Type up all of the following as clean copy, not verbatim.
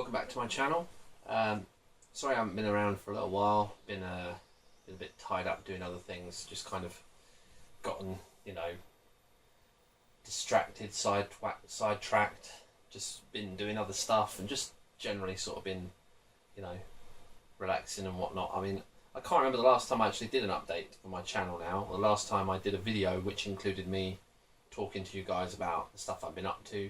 welcome back to my channel. Sorry I haven't been around for a little while, been a bit tied up doing other things, just kind of gotten, distracted, sidetracked, just been doing other stuff and just generally sort of been, relaxing and whatnot. I mean, I can't remember the last time I actually did an update for my channel now, or the last time I did a video which included me talking to you guys about the stuff I've been up to.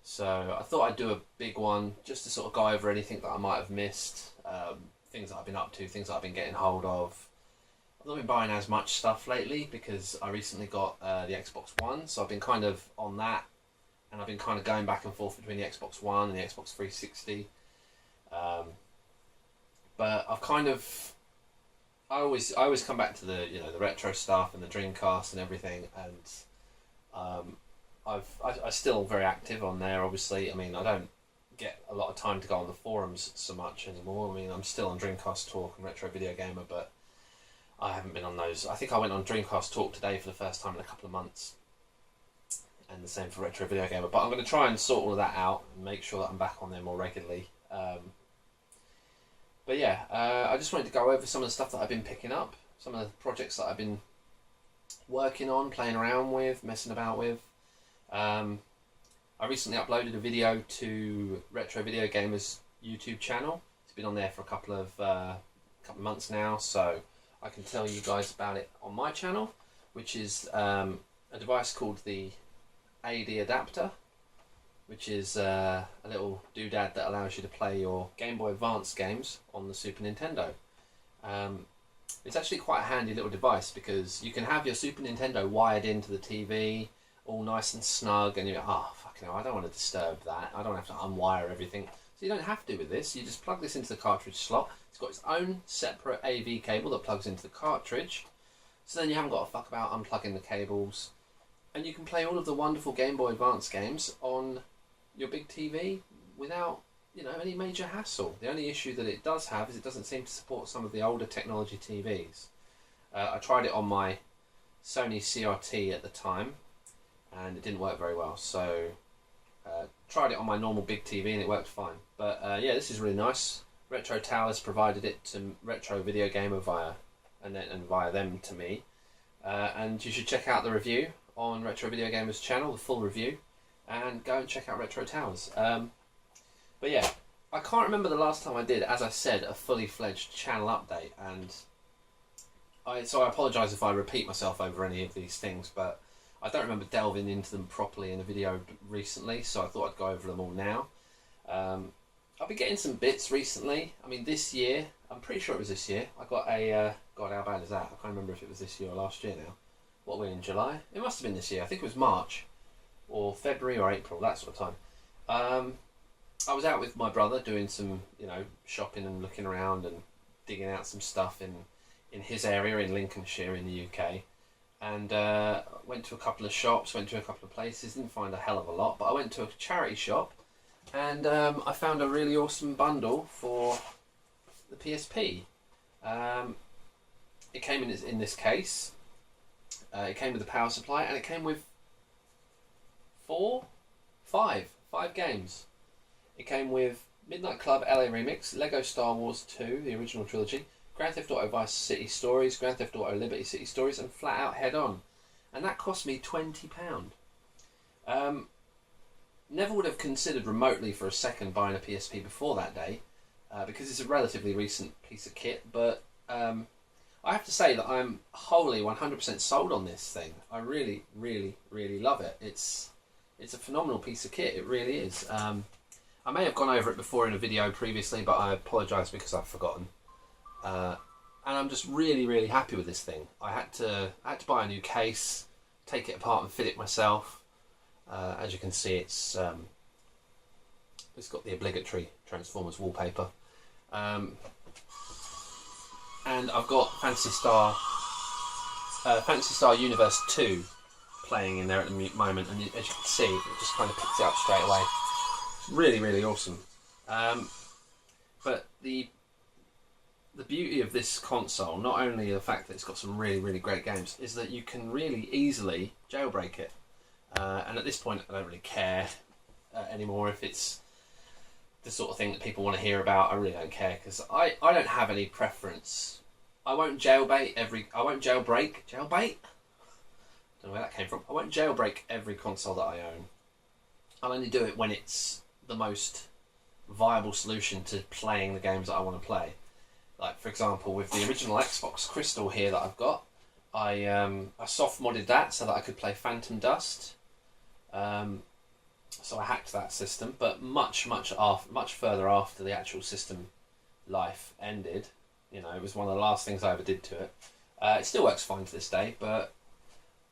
So I thought I'd do a big one just to sort of go over anything that I might have missed, things that I've been up to, things that I've been getting hold of. I've not been buying as much stuff lately because I recently got the Xbox One, so I've been kind of on that, and I've been kind of going back and forth between the Xbox One and the Xbox 360. But I've kind of, I always come back to the the retro stuff and the Dreamcast and everything, and I'm still very active on there. Obviously, I mean, I don't get a lot of time to go on the forums so much anymore. I mean, I'm still on Dreamcast Talk and Retro Video Gamer, but I haven't been on those. I think I went on Dreamcast Talk today for the first time in a couple of months, and the same for Retro Video Gamer. But I'm going to try and sort all of that out and make sure that I'm back on there more regularly. But yeah, I just wanted to go over some of the stuff that I've been picking up, some of the projects that I've been working on, playing around with, messing about with. I recently uploaded a video to Retro Video Gamer's YouTube channel. It's been on there for a couple of months now, so I can tell you guys about it on my channel, which is a device called the AD adapter, which is a little doodad that allows you to play your Game Boy Advance games on the Super Nintendo. It's actually quite a handy little device because you can have your Super Nintendo wired into the TV, all nice and snug, and you're like, oh, fucking hell, I don't want to disturb that. I don't have to unwire everything. So you don't have to with this. You just plug this into the cartridge slot. It's got its own separate AV cable that plugs into the cartridge. So then you haven't got to fuck about unplugging the cables. And you can play all of the wonderful Game Boy Advance games on your big TV without, any major hassle. The only issue that it does have is it doesn't seem to support some of the older technology TVs. I tried it on my Sony CRT at the time, and it didn't work very well, so tried it on my normal big TV and it worked fine. But yeah, this is really nice. Retro Towers provided it to Retro Video Gamer via them to me, and you should check out the review on Retro Video Gamer's channel, the full review, and go and check out Retro Towers. But yeah, I can't remember the last time I did, as I said, a fully fledged channel update, and so I apologise if I repeat myself over any of these things, but I don't remember delving into them properly in a video recently, so I thought I'd go over them all now. I've been getting some bits recently. I mean, this year, I'm pretty sure it was this year, I got a, God, how bad is that? I can't remember if it was this year or last year now. What, we're in July? It must have been this year. I think it was March, or February or April, that sort of time. I was out with my brother doing some, shopping and looking around and digging out some stuff in his area in Lincolnshire in the UK. And went to a couple of shops, went to a couple of places, didn't find a hell of a lot, but I went to a charity shop and I found a really awesome bundle for the PSP. It came in this case, it came with a power supply, and it came with five games. It came with Midnight Club LA Remix, Lego Star Wars 2, the original trilogy, Grand Theft Auto Vice City Stories, Grand Theft Auto Liberty City Stories, and Flat Out Head On. And that cost me £20. Never would have considered remotely for a second buying a PSP before that day, because it's a relatively recent piece of kit, but I have to say that I'm wholly 100% sold on this thing. I really, really, really love it. It's a phenomenal piece of kit, it really is. I may have gone over it before in a video previously, but I apologise because I've forgotten. And I'm just really, really happy with this thing. I had to buy a new case, take it apart and fit it myself. As you can see, it's got the obligatory Transformers wallpaper. And I've got Phantasy Star Universe 2 playing in there at the moment, and as you can see, it just kind of picks it up straight away. It's really, really awesome. But the beauty of this console, not only the fact that it's got some really, really great games, is that you can really easily jailbreak it. And at this point, I don't really care anymore if it's the sort of thing that people want to hear about, I really don't care, because I don't have any preference. I won't jailbait I won't jailbreak? Jailbait? Don't know where that came from. I won't jailbreak every console that I own. I'll only do it when it's the most viable solution to playing the games that I want to play. Like, for example, with the original Xbox Crystal here that I've got, I soft modded that so that I could play Phantom Dust. So I hacked that system, but much further after the actual system life ended. You know, it was one of the last things I ever did to it. It still works fine to this day, but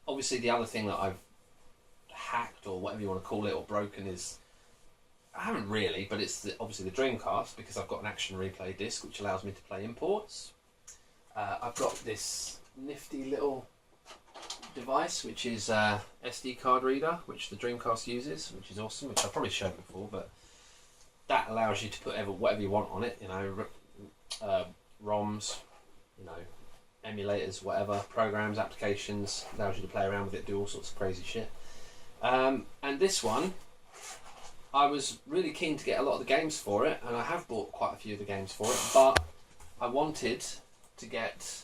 obviously the other thing that I've hacked, or whatever you want to call it, or broken is, I haven't really, but it's obviously the Dreamcast, because I've got an action replay disc which allows me to play imports. I've got this nifty little device which is SD card reader, which the Dreamcast uses, which is awesome, which I've probably shown before, but that allows you to put whatever you want on it, you know, ROMs, you know, emulators, whatever, programs, applications, allows you to play around with it, do all sorts of crazy shit. And this one, I was really keen to get a lot of the games for it, and I have bought quite a few of the games for it, but I wanted to get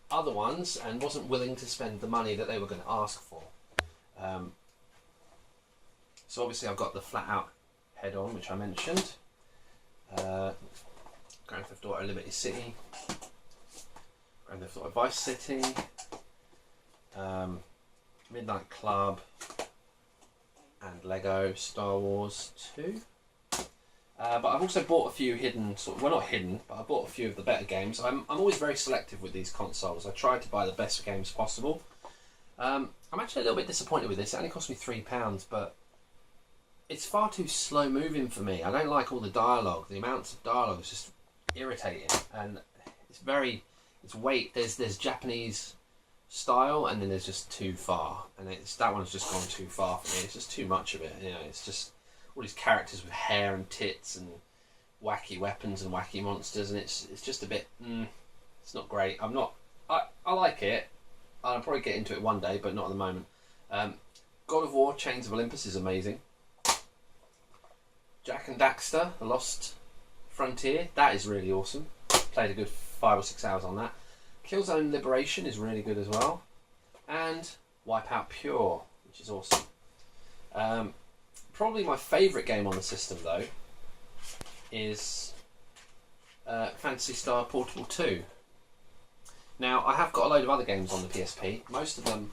other ones and wasn't willing to spend the money that they were going to ask for. So obviously I've got the flat out head-on, which I mentioned. Grand Theft Auto Liberty City, Grand Theft Auto Vice City, Midnight Club, and Lego Star Wars 2. But I've also bought a few hidden, well, not hidden, but I bought a few of the better games. I'm always very selective with these consoles. I try to buy the best games possible. I'm actually a little bit disappointed with this. It only cost me £3, but it's far too slow moving for me. I don't like all the dialogue. The amounts of dialogue is just irritating, and it's weight. There's Japanese style, and then there's just too far, and that one's just gone too far for me. It's just too much of it. You know, it's just all these characters with hair and tits and wacky weapons and wacky monsters, and it's just a bit. It's not great. I like it. I'll probably get into it one day, but not at the moment. God of War: Chains of Olympus is amazing. Jak and Daxter: The Lost Frontier, that is really awesome. Played a good 5 or 6 hours on that. Killzone Liberation is really good as well, and Wipeout Pure, which is awesome. Probably my favourite game on the system though is Phantasy Star Portable 2. Now I have got a load of other games on the PSP. Most of them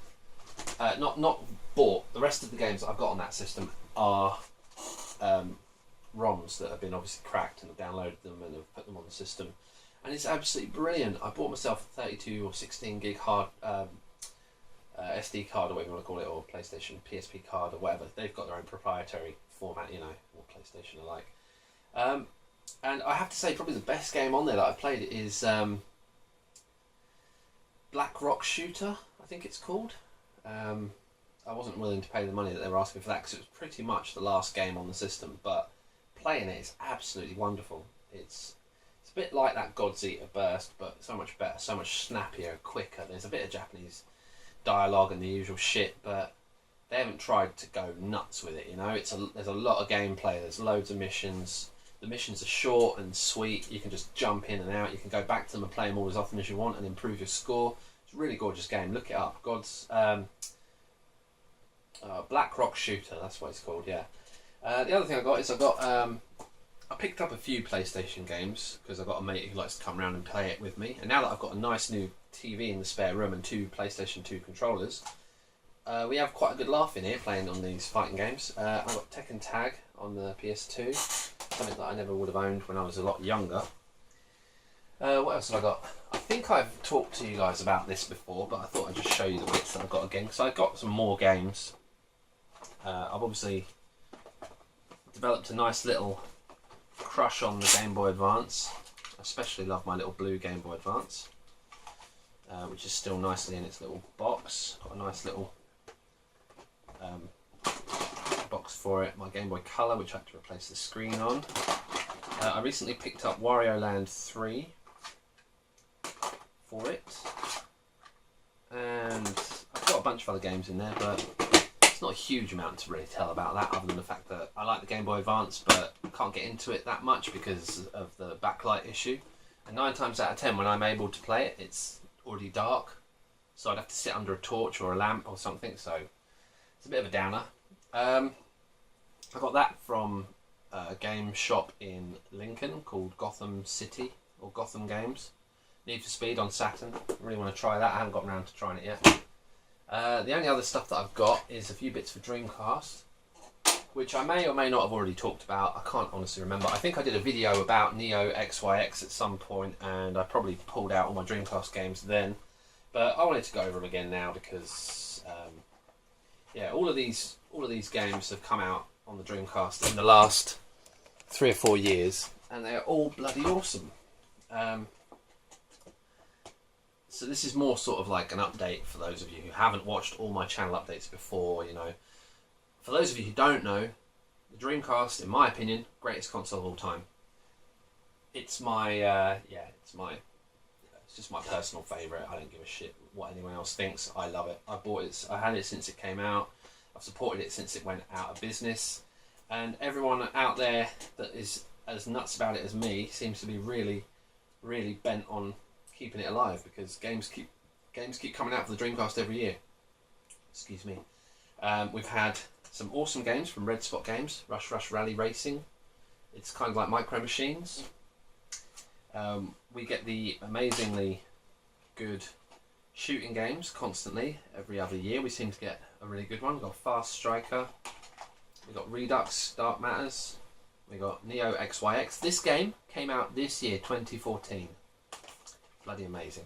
not bought. The rest of the games that I've got on that system are ROMs that have been obviously cracked, and I've downloaded them and have put them on the system. And it's absolutely brilliant. I bought myself a 32 or 16 gig hard SD card, or whatever you want to call it, or PlayStation PSP card, or whatever. They've got their own proprietary format, you know, what PlayStation are like. And I have to say, probably the best game on there that I've played is Black Rock Shooter, I think it's called. I wasn't willing to pay the money that they were asking for that, because it was pretty much the last game on the system, but playing it is absolutely wonderful. It's a bit like that God's Eater Burst, but so much better, so much snappier, quicker. There's a bit of Japanese dialogue and the usual shit, but they haven't tried to go nuts with it, you know. There's a lot of gameplay, there's loads of missions. The missions are short and sweet, you can just jump in and out, you can go back to them and play them all as often as you want and improve your score. It's a really gorgeous game, look it up. Black Rock Shooter, that's what it's called, yeah. The other thing I got is I picked up a few PlayStation games because I've got a mate who likes to come around and play it with me. And now that I've got a nice new TV in the spare room and 2 PlayStation 2 controllers, we have quite a good laugh in here playing on these fighting games. I've got Tekken Tag on the PS2, something that I never would have owned when I was a lot younger. What else have I got? I think I've talked to you guys about this before, but I thought I'd just show you the bits that I've got again. So I've got some more games. I've obviously developed a nice little crush on the Game Boy Advance. I especially love my little blue Game Boy Advance, which is still nicely in its little box. Got a nice little box for it. My Game Boy Color, which I had to replace the screen on. I recently picked up Wario Land 3 for it, and I've got a bunch of other games in there, but not a huge amount to really tell about that, other than the fact that I like the Game Boy Advance, but I can't get into it that much because of the backlight issue. And 9 times out of 10, when I'm able to play it, it's already dark, so I'd have to sit under a torch or a lamp or something. So it's a bit of a downer. I got that from a game shop in Lincoln called Gotham City or Gotham Games. Need for Speed on Saturn. I really want to try that. I haven't gotten around to trying it yet. The only other stuff that I've got is a few bits for Dreamcast, which I may or may not have already talked about. I can't honestly remember. I think I did a video about Neo XYX at some point, and I probably pulled out all my Dreamcast games then. But I wanted to go over them again now because, yeah, all of these games have come out on the Dreamcast in the last 3 or 4 years, and they're all bloody awesome. So this is more sort of like an update for those of you who haven't watched all my channel updates before, you know. For those of you who don't know, the Dreamcast, in my opinion, greatest console of all time. It's my, it's just my personal favourite. I don't give a shit what anyone else thinks. I love it. I bought it. I had it since it came out. I've supported it since it went out of business. And everyone out there that is as nuts about it as me seems to be really, really bent on keeping it alive, because games keep coming out for the Dreamcast every year. Excuse me. We've had some awesome games from Red Spot Games, Rush Rush Rally Racing. It's kind of like Micro Machines. We get the amazingly good shooting games constantly. Every other year we seem to get a really good one. We've got Fast Striker. We've got Redux Dark Matters. We've got Neo XYX. This game came out this year, 2014. Bloody amazing.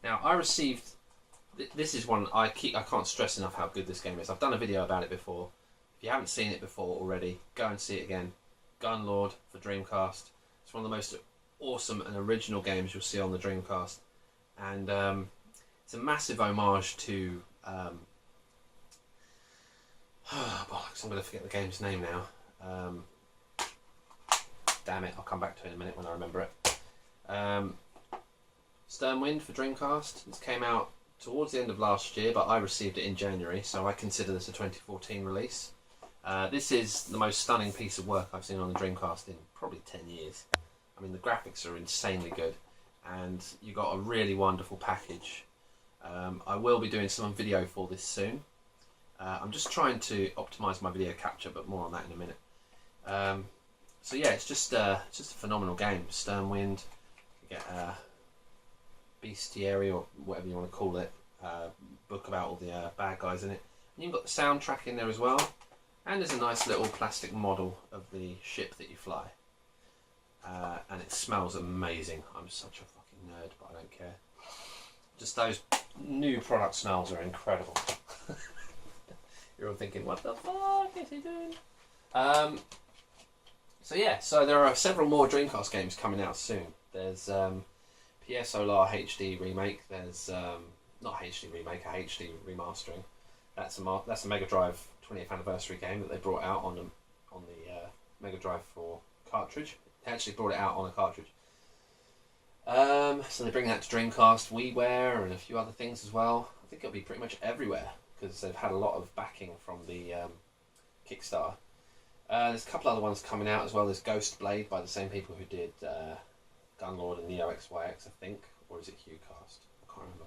Now I received, this is one I can't stress enough how good this game is. I've done a video about it before. If you haven't seen it before already, go and see it again. Gunlord for Dreamcast. It's one of the most awesome and original games you'll see on the Dreamcast, and it's a massive homage to bollocks, I'm going to forget the game's name now. Damn it, I'll come back to it in a minute when I remember it. Sternwind for Dreamcast. This came out towards the end of last year, but I received it in January, so I consider this a 2014 release. This is the most stunning piece of work I've seen on the Dreamcast in probably 10 years. I mean, the graphics are insanely good, and you got a really wonderful package. I will be doing some video for this soon. I'm just trying to optimise my video capture, but more on that in a minute. So yeah, it's just a phenomenal game. Sternwind, you get Bestiary, or whatever you want to call it, book about all the bad guys in it. And you've got the soundtrack in there as well, and there's a nice little plastic model of the ship that you fly. And it smells amazing. I'm such a fucking nerd, but I don't care. Just those new product smells are incredible. You're all thinking, what the fuck is he doing? So yeah, so there are several more Dreamcast games coming out soon. There's PS Solar HD remake. There's not HD remake, a HD remastering. That's a Mega Drive 20th anniversary game that they brought out on the Mega Drive for cartridge. They actually brought it out on a cartridge. So they bring that to Dreamcast, WiiWare, and a few other things as well. I think it'll be pretty much everywhere because they've had a lot of backing from the Kickstarter. There's a couple other ones coming out as well. There's Ghost Blade by the same people who did Gunlord and Neo XYX, I think, or is it HughCast? I can't remember.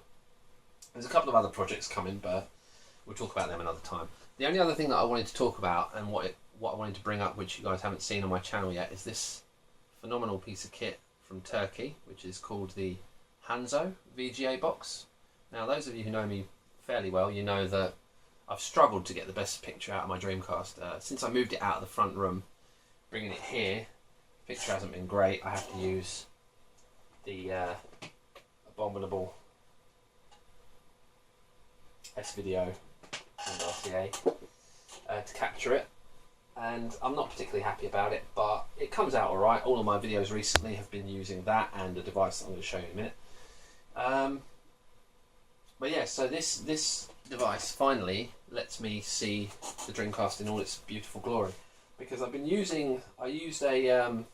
There's a couple of other projects coming, but we'll talk about them another time. The only other thing that I wanted to talk about, and what I wanted to bring up, which you guys haven't seen on my channel yet, is this phenomenal piece of kit from Turkey, which is called the Hanzo VGA box. Now, those of you who know me fairly well, you know that I've struggled to get the best picture out of my Dreamcast. Since I moved it out of the front room, bringing it here, the picture hasn't been great. I have to use the abominable S-Video and RCA to capture it, and I'm not particularly happy about it, but it comes out alright. All of my videos recently have been using that and a device that I'm going to show you in a minute. But yeah, so this device finally lets me see the Dreamcast in all its beautiful glory, because I used a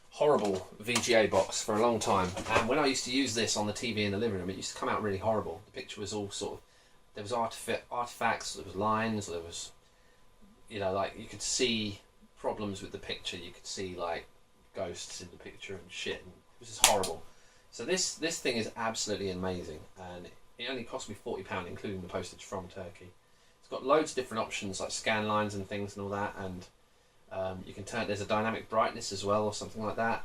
horrible VGA box for a long time, and when I used to use this on the TV in the living room, it used to come out really horrible. The picture was all sort of there was artifacts, there was lines, there was, you know, like you could see problems with the picture. You could see like ghosts in the picture and shit. And it was just horrible. So this thing is absolutely amazing, and it only cost me £40, including the postage from Turkey. It's got loads of different options like scan lines and things and all that, and you can turn. There's a dynamic brightness as well, or something like that.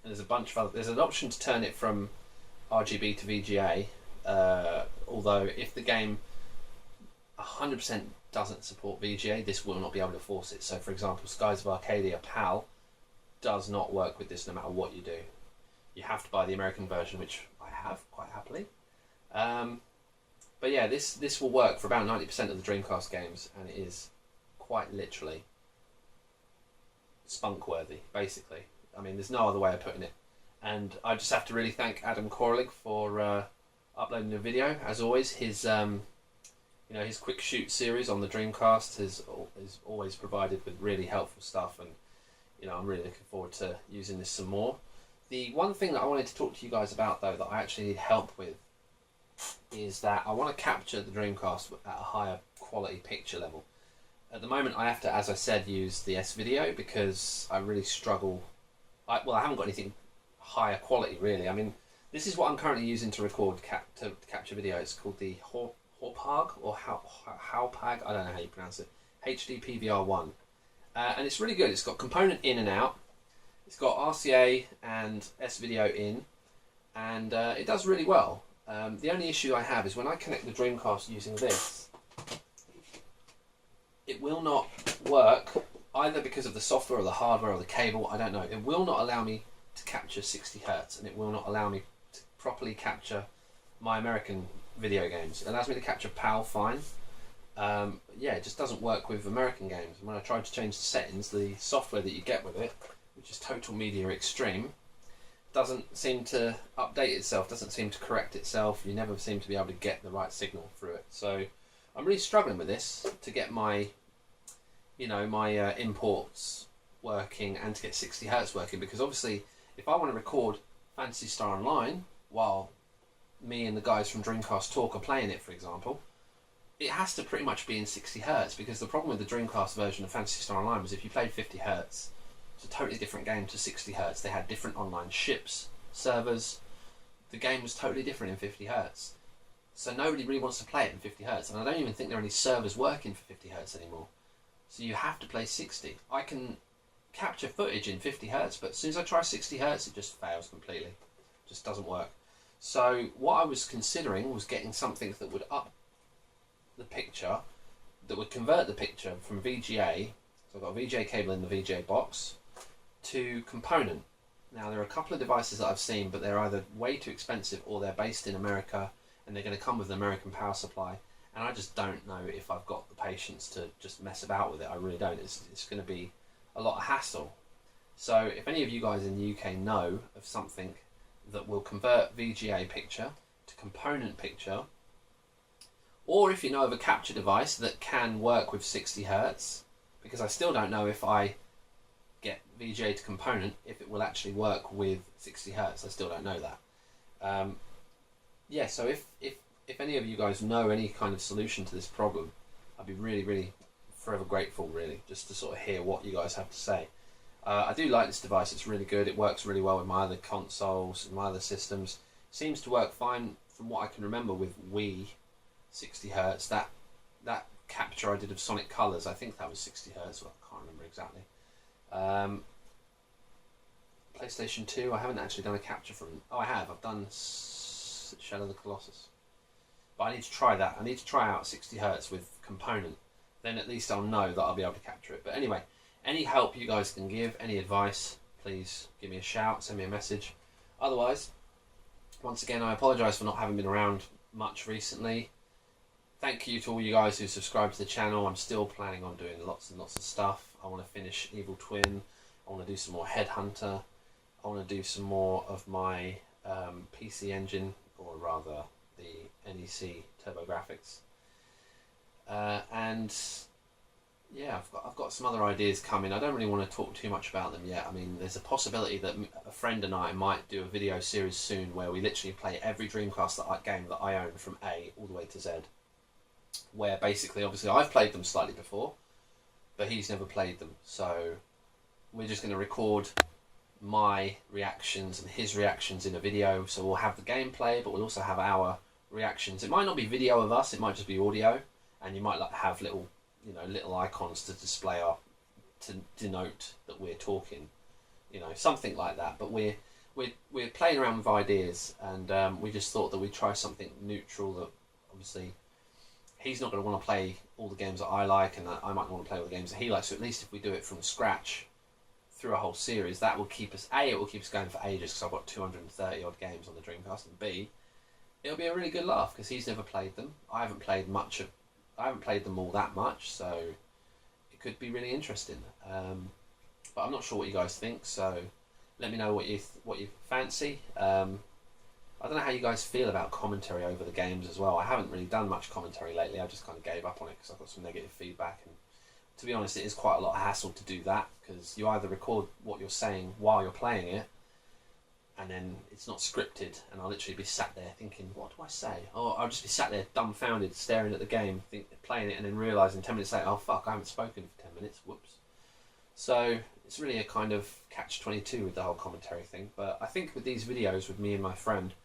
And there's a bunch of other. There's an option to turn it from RGB to VGA. Although if the game 100% doesn't support VGA, this will not be able to force it. So for example, Skies of Arcadia PAL does not work with this no matter what you do. You have to buy the American version, which I have quite happily. But yeah, this will work for about 90% of the Dreamcast games, and it is quite literally spunk worthy, basically. I mean, there's no other way of putting it. And I just have to really thank Adam Korelig for uploading the video. As always, his you know, his quick shoot series on the Dreamcast is always provided with really helpful stuff, and you know, I'm really looking forward to using this some more. The one thing that I wanted to talk to you guys about though, that I actually need help with, is that I want to capture the Dreamcast at a higher quality picture level. At the moment I have to, as I said, use the S-Video because I really struggle. I haven't got anything higher quality really. I mean, this is what I'm currently using to record to capture video. It's called the Horpag or Halpag, I don't know how you pronounce it, HD PVR1, and it's really good. It's got component in and out, it's got RCA and S-Video in, and it does really well. The only issue I have is when I connect the Dreamcast using this, it will not work, either because of the software or the hardware or the cable, I don't know. It will not allow me to capture 60 Hz, and it will not allow me to properly capture my American video games. It allows me to capture PAL fine. Yeah, it just doesn't work with American games. And when I tried to change the settings, the software that you get with it, which is Total Media Extreme, doesn't seem to update itself, doesn't seem to correct itself. You never seem to be able to get the right signal through it. So I'm really struggling with this to get my, you know, my imports working and to get 60 Hz working, because obviously if I want to record Phantasy Star Online while me and the guys from Dreamcast Talk are playing it, for example, it has to pretty much be in 60 Hz, because the problem with the Dreamcast version of Phantasy Star Online was if you played 50 Hz, it's a totally different game to 60 Hz. They had different online ships, servers. The game was totally different in 50 Hz. So nobody really wants to play it in 50 Hz, and I don't even think there are any servers working for 50 Hz anymore. So you have to play 60. I can capture footage in 50 Hz, but as soon as I try 60 Hz, it just fails completely. It just doesn't work. So what I was considering was getting something that would up the picture, that would convert the picture from VGA, so I've got a VGA cable in the VGA box, to component. Now there are a couple of devices that I've seen, but they're either way too expensive or they're based in America and they're going to come with an American power supply, and I just don't know if I've got the patience to just mess about with it. I really don't. It's going to be a lot of hassle. So if any of you guys in the UK know of something that will convert VGA picture to component picture, or if you know of a capture device that can work with 60 Hz, because I still don't know if I get VGA to component, if it will actually work with 60 Hz. I still don't know that. Yeah, so if any of you guys know any kind of solution to this problem, I'd be really, really forever grateful, really, just to sort of hear what you guys have to say. I do like this device. It's really good. It works really well with my other consoles and my other systems. Seems to work fine from what I can remember with Wii 60 Hz. That capture I did of Sonic Colors, I think that was 60 Hz. Well, I can't remember exactly. PlayStation 2, I haven't actually done a capture from. Oh, I have. I've done Shadow of the Colossus. But I need to try that. I need to try out 60 Hz with component. Then at least I'll know that I'll be able to capture it. But anyway, any help you guys can give, any advice, please give me a shout, send me a message. Otherwise, once again, I apologise for not having been around much recently. Thank you to all you guys who subscribe to the channel. I'm still planning on doing lots and lots of stuff. I want to finish Evil Twin. I want to do some more Headhunter. I want to do some more of my PC engine, or rather the NEC Turbo Grafx. And yeah, I've got some other ideas coming. I don't really want to talk too much about them yet. I mean, there's a possibility that a friend and I might do a video series soon where we literally play every Dreamcast game that I own from A all the way to Z. where basically, obviously, I've played them slightly before, but he's never played them. So we're just going to record my reactions and his reactions in a video. So we'll have the gameplay, but we'll also have our reactions. It might not be video of us; it might just be audio, and you might like have little, little icons to display to denote that we're talking, something like that. But we're playing around with ideas, and we just thought that we'd try something neutral. That obviously he's not going to want to play all the games that I like, and I might want to play all the games that he likes. So at least if we do it from scratch through a whole series, that will keep us it will keep us going for ages, because I've got 230 odd games on the Dreamcast, and B, it'll be a really good laugh because he's never played them. I haven't played them all that much, so it could be really interesting. But I'm not sure what you guys think, so let me know what you fancy. I don't know how you guys feel about commentary over the games as well. I haven't really done much commentary lately. I just kind of gave up on it because I've got some negative feedback, and to be honest, it is quite a lot of hassle to do that, because you either record what you're saying while you're playing it, and then it's not scripted, and I'll literally be sat there thinking, what do I say? Or I'll just be sat there dumbfounded, staring at the game, playing it, and then realising 10 minutes later, oh fuck, I haven't spoken for 10 minutes, whoops. So it's really a kind of catch-22 with the whole commentary thing, but I think with these videos with me and my friend,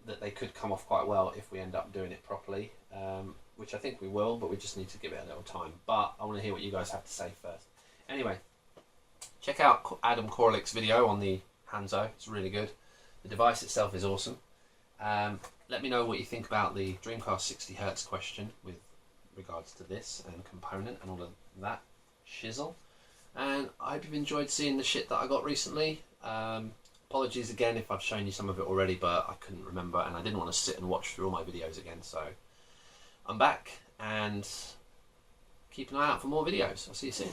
that they could come off quite well if we end up doing it properly, which I think we will, but we just need to give it a little time. But I want to hear what you guys have to say first. Anyway, check out Adam Koralick's video on the Hanzo. It's really good. The device itself is awesome. Let me know what you think about the Dreamcast 60Hz question with regards to this and component and all of that shizzle. And I hope you've enjoyed seeing the shit that I got recently. Apologies again if I've shown you some of it already, but I couldn't remember, and I didn't want to sit and watch through all my videos again, so I'm back, and keep an eye out for more videos. I'll see you soon.